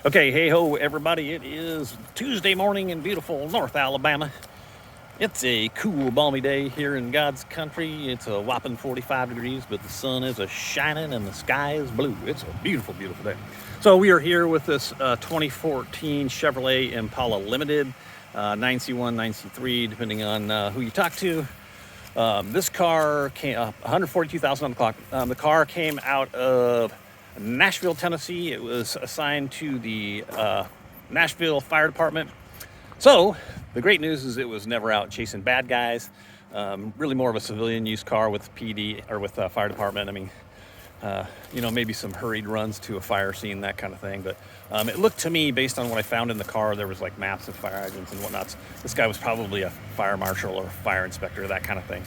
Okay, hey ho, everybody. It is Tuesday morning in beautiful North Alabama. It's a cool, balmy day here in God's country. It's a whopping 45 degrees, but the sun is a shining and the sky is blue. It's a beautiful, beautiful day. So, we are here with this 2014 Chevrolet Impala Limited, 9C1, 9C3, depending on who you talk to. This car came 142,000 on the clock. The car came out of Nashville, Tennessee. It was assigned to the Nashville Fire Department. So the great news is it was never out chasing bad guys. Really more of a civilian use car with PD or with fire department. I mean, maybe some hurried runs to a fire scene, that kind of thing. But it looked to me, based on what I found in the car, there was like maps of fire hydrants and whatnots. This guy was probably a fire marshal or a fire inspector, that kind of thing.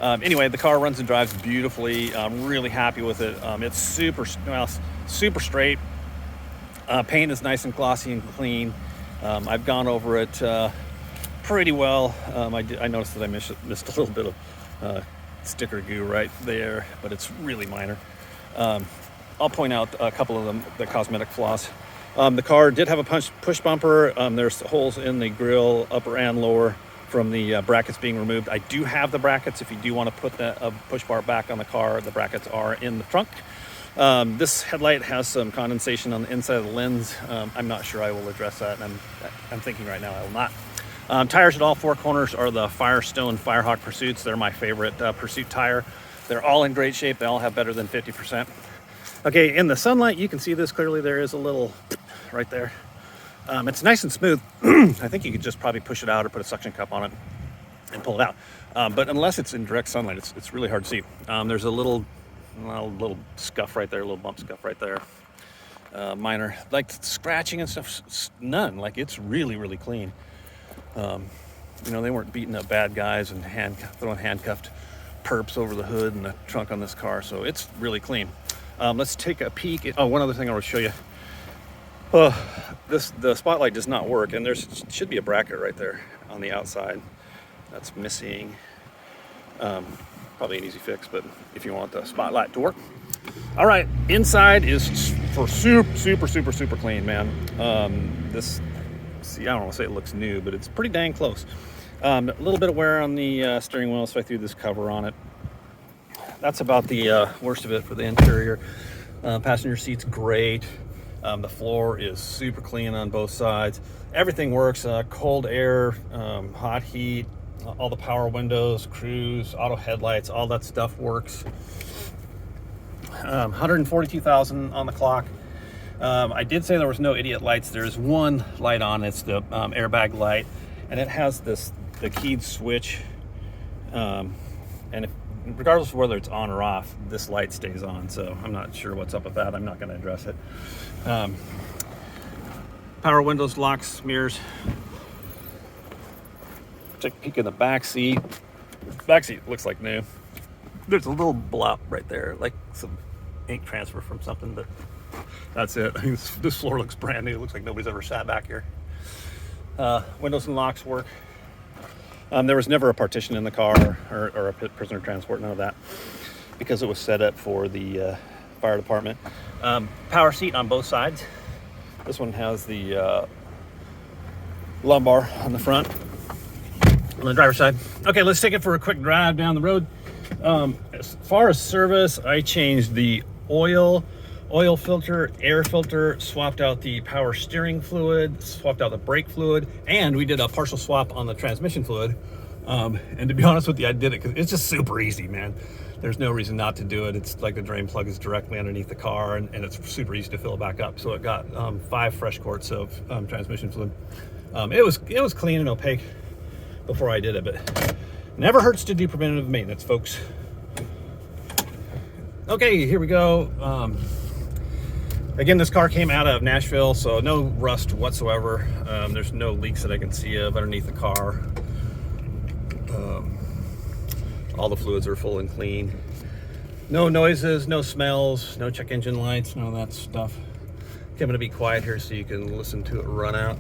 Anyway, the car runs and drives beautifully. I'm really happy with it. It's super straight. Paint is nice and glossy and clean. I've gone over it pretty well. I noticed that I missed a little bit of sticker goo right there, but it's really minor. I'll point out a couple of the cosmetic flaws. The car did have a push bumper. There's holes in the grille, upper and lower, from the brackets being removed. I do have the brackets. If you do want to put the push bar back on the car, the brackets are in the trunk. This headlight has some condensation on the inside of the lens. I'm not sure I will address that, and I'm thinking right now I will not. Tires at all four corners are the Firestone Firehawk Pursuits. They're my favorite Pursuit tire. They're all in great shape. They all have better than 50%. Okay, in the sunlight, you can see this clearly. There is a little right there. It's nice and smooth. I think you could just probably push it out or put a suction cup on it and pull it out. But unless it's in direct sunlight, it's really hard to see. There's a little scuff right there, a little bump scuff right there. Minor, like scratching and stuff, none. Like, it's really, really clean. They weren't beating up bad guys and throwing handcuffed perps over the hood and the trunk on this car, so it's really clean. Let's take a peek. Oh, one other thing I want to show you. The spotlight does not work, and there should be a bracket right there on the outside that's missing. Probably an easy fix, but if you want the spotlight to work. All right, inside is for super clean, man. I don't want to say it looks new, but it's pretty dang close. A little bit of wear on the steering wheel, so I threw this cover on it. That's about the worst of it for the interior. Passenger seat's great. The floor is super clean on both sides. Everything works. Cold air, hot heat, all the power windows, cruise, auto headlights, all that stuff works. 142,000 on the clock. I did say there was no idiot lights. There's one light on. It's the airbag light, and it has the keyed switch. And regardless of whether it's on or off, this light stays on. So I'm not sure what's up with that. I'm not going to address it. Power windows, locks, mirrors. Take a peek in the back seat. Back seat looks like new. There's a little blop right there, like some ink transfer from something, but that's it. I mean, this floor looks brand new. It looks like nobody's ever sat back here. Windows and locks work. There was never a partition in the car or a prisoner transport, none of that, because it was set up for the fire department. Power seat on both sides. This one has the lumbar on the front, on the driver's side. Okay, let's take it for a quick drive down the road. As far as service, I changed the oil filter, air filter, swapped out the power steering fluid, swapped out the brake fluid, and we did a partial swap on the transmission fluid. And to be honest with you, I did it because it's just super easy, man. There's no reason not to do it. It's like the drain plug is directly underneath the car, and it's super easy to fill it back up. So it got 5 fresh quarts of transmission fluid. It was clean and opaque before I did it, but never hurts to do preventative maintenance, folks. Okay, here we go. Again, this car came out of Nashville, so no rust whatsoever. There's no leaks that I can see of underneath the car. All the fluids are full and clean. No noises, no smells, no check engine lights, none of that stuff. Okay, I'm gonna be quiet here so you can listen to it run out.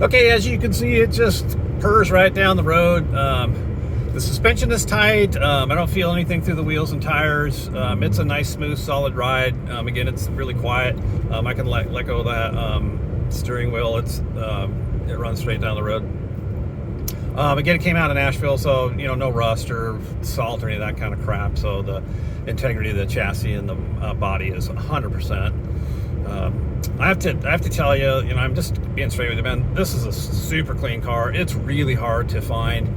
Okay, as you can see, it just purrs right down the road. The suspension is tight. I don't feel anything through the wheels and tires. It's a nice, smooth, solid ride. Again, it's really quiet. I can let go of that steering wheel. It runs straight down the road. Again, it came out of Nashville, so no rust or salt or any of that kind of crap. So the integrity of the chassis and the body is 100%. I have to tell you, I'm just being straight with you, man. This is a super clean car. It's really hard to find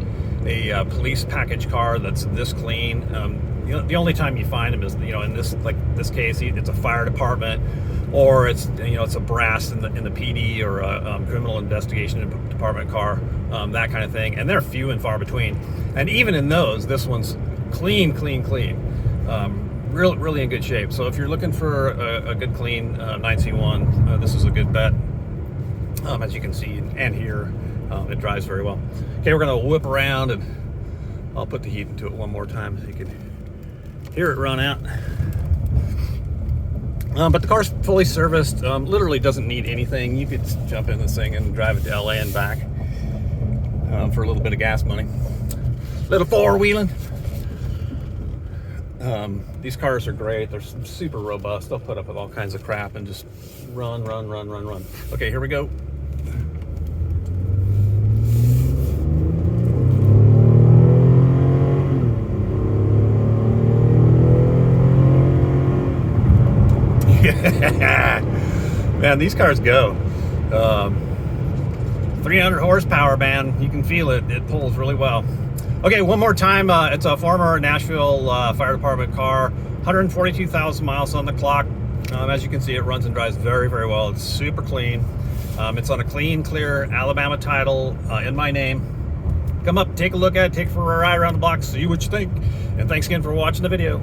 a police package car that's this clean. The only time you find them is in this case, it's a fire department, or it's it's a brass in the PD or a criminal investigation department car, that kind of thing, and they're few and far between. And even in those, this one's clean. Really in good shape. So if you're looking for a good clean 9C1, this is a good bet. As you can see and hear, it drives very well. Okay, we're gonna whip around and I'll put the heat into it one more time so you can hear it run out. But the car's fully serviced, literally doesn't need anything. You could jump in this thing and drive it to LA and back for a little bit of gas money. Little four-wheeling. These cars are great. They're super robust. They'll put up with all kinds of crap and just run. Okay, here we go. Man, these cars go. 300 horsepower, man. You can feel it. It pulls really well. Okay, one more time. It's a former Nashville Fire Department car. 142,000 miles on the clock. As you can see, it runs and drives very well. It's super clean. It's on a clean, clear Alabama title in my name. Come up, take a look at it, take it for a ride around the block, see what you think. And thanks again for watching the video.